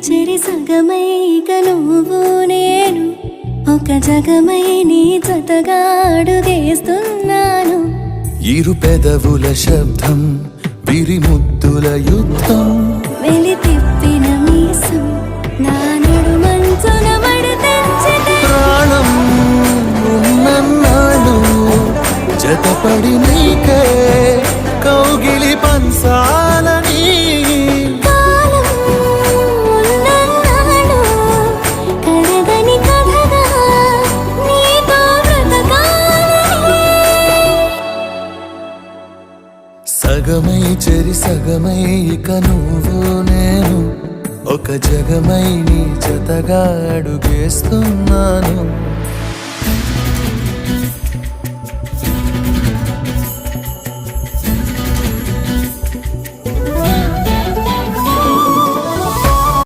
చెరి సగమై ఇక నువ్వు నేను ఒక జగమై నీ జతగా అడుగేస్తున్నాను. ఇరు పెదవుల శబ్దం విరి ముద్దుల యుద్ధం వెలి తిప్పిన మీసం నా నడుమంచున మడతెంచితే ప్రాణం ఉన్నన్నాళ్ళు జతపడి నీకే కౌగిలి పంచాలని కాలం ఉన్నన్నాడు కడగని కథగా నీతో బ్రతకాలని. సగమై చెరి సగమై ఇక నువ్వు నేను ఒక జగమై నీ జతగా అడుగేస్తున్నాను.